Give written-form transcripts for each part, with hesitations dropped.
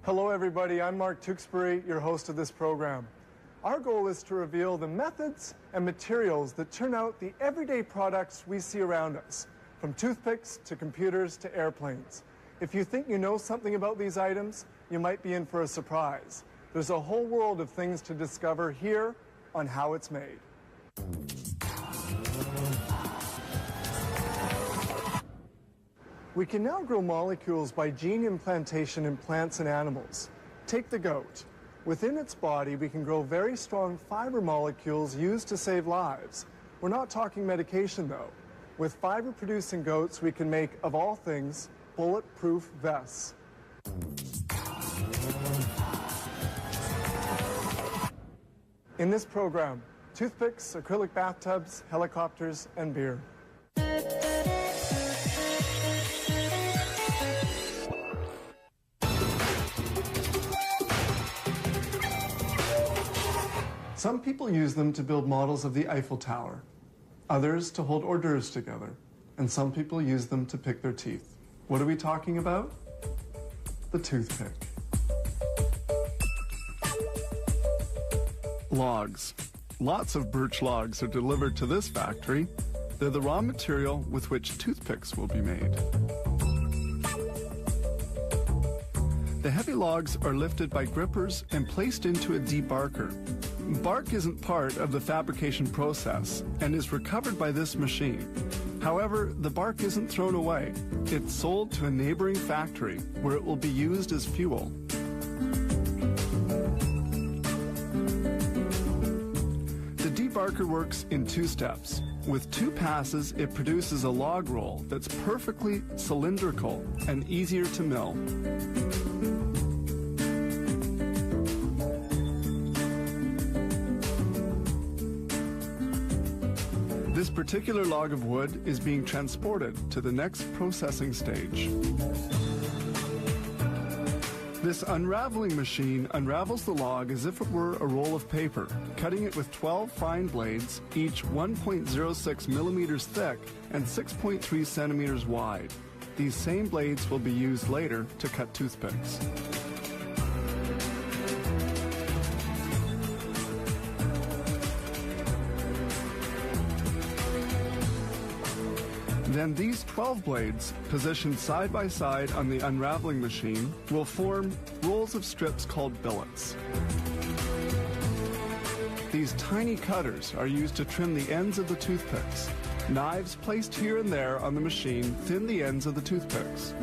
Hello everybody, I'm Mark Tewksbury, your host of this program. Our goal is to reveal the methods and materials that turn out the everyday products we see around us, from toothpicks to computers to airplanes. If you think you know something about these items, you might be in for a surprise. There's a whole world of things to discover here on How It's Made. We can now grow molecules by gene implantation in plants and animals. Take the goat. Within its body, we can grow very strong fiber molecules used to save lives. We're not talking medication, though. With fiber-producing goats, we can make, of all things, bulletproof vests. In this program, toothpicks, acrylic bathtubs, helicopters, and beer. Some people use them to build models of the Eiffel Tower, others to hold hors d'oeuvres together, and some people use them to pick their teeth. What are we talking about? The toothpick. Logs. Lots of birch logs are delivered to this factory. They're the raw material with which toothpicks will be made. The heavy logs are lifted by grippers and placed into a debarker. Bark isn't part of the fabrication process and is recovered by this machine. However, the bark isn't thrown away. It's sold to a neighboring factory where it will be used as fuel. The debarker works in two steps. With two passes, it produces a log roll that's perfectly cylindrical and easier to mill. This particular log of wood is being transported to the next processing stage. This unraveling machine unravels the log as if it were a roll of paper, cutting it with 12 fine blades, each 1.06 millimeters thick and 6.3 centimeters wide. These same blades will be used later to cut toothpicks. Then these 12 blades, positioned side by side on the unraveling machine, will form rolls of strips called billets. These tiny cutters are used to trim the ends of the toothpicks. Knives placed here and there on the machine thin the ends of the toothpicks.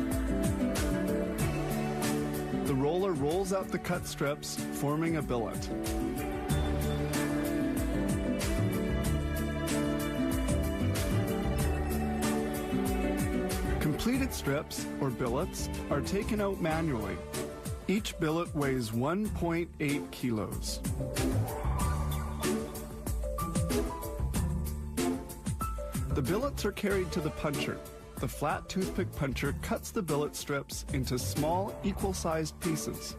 The roller rolls out the cut strips, forming a billet. Completed strips, or billets, are taken out manually. Each billet weighs 1.8 kilos. The billets are carried to the puncher. The flat toothpick puncher cuts the billet strips into small, equal-sized pieces.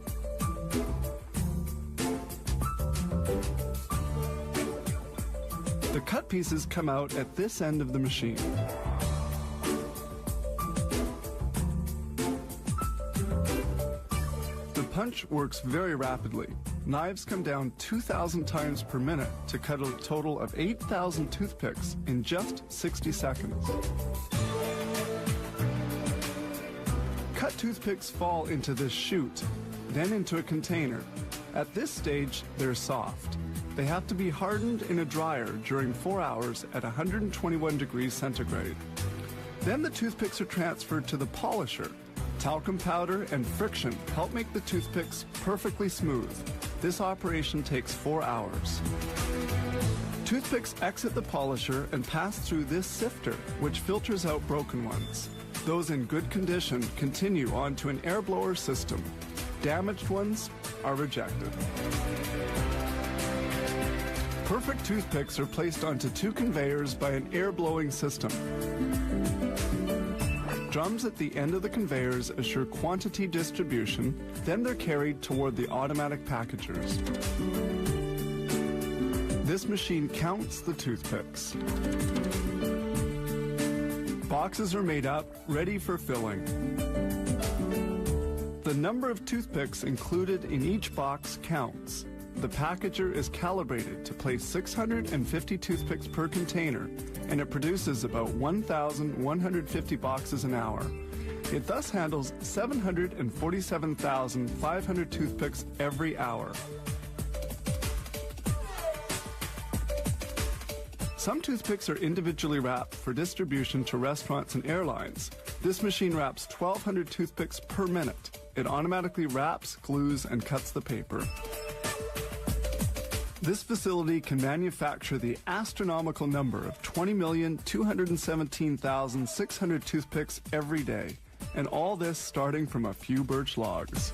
The cut pieces come out at this end of the machine. The punch works very rapidly. Knives come down 2,000 times per minute to cut a total of 8,000 toothpicks in just 60 seconds. Cut toothpicks fall into this chute, then into a container. At this stage, they're soft. They have to be hardened in a dryer during 4 hours at 121 degrees centigrade. Then the toothpicks are transferred to the polisher. Talcum powder and friction help make the toothpicks perfectly smooth. This operation takes 4 hours. Toothpicks exit the polisher and pass through this sifter, which filters out broken ones. Those in good condition continue on to an air blower system. Damaged ones are rejected. Perfect toothpicks are placed onto two conveyors by an air blowing system. Drums at the end of the conveyors assure quantity distribution, then they're carried toward the automatic packagers. This machine counts the toothpicks. Boxes are made up, ready for filling. The The number of toothpicks included in each box counts. The packager is calibrated to place 650 toothpicks per container, and it produces about 1,150 boxes an hour. It thus handles 747,500 toothpicks every hour. Some toothpicks are individually wrapped for distribution to restaurants and airlines. This machine wraps 1,200 toothpicks per minute. It automatically wraps, glues, and cuts the paper. This facility can manufacture the astronomical number of 20,217,600 toothpicks every day, and all this starting from a few birch logs.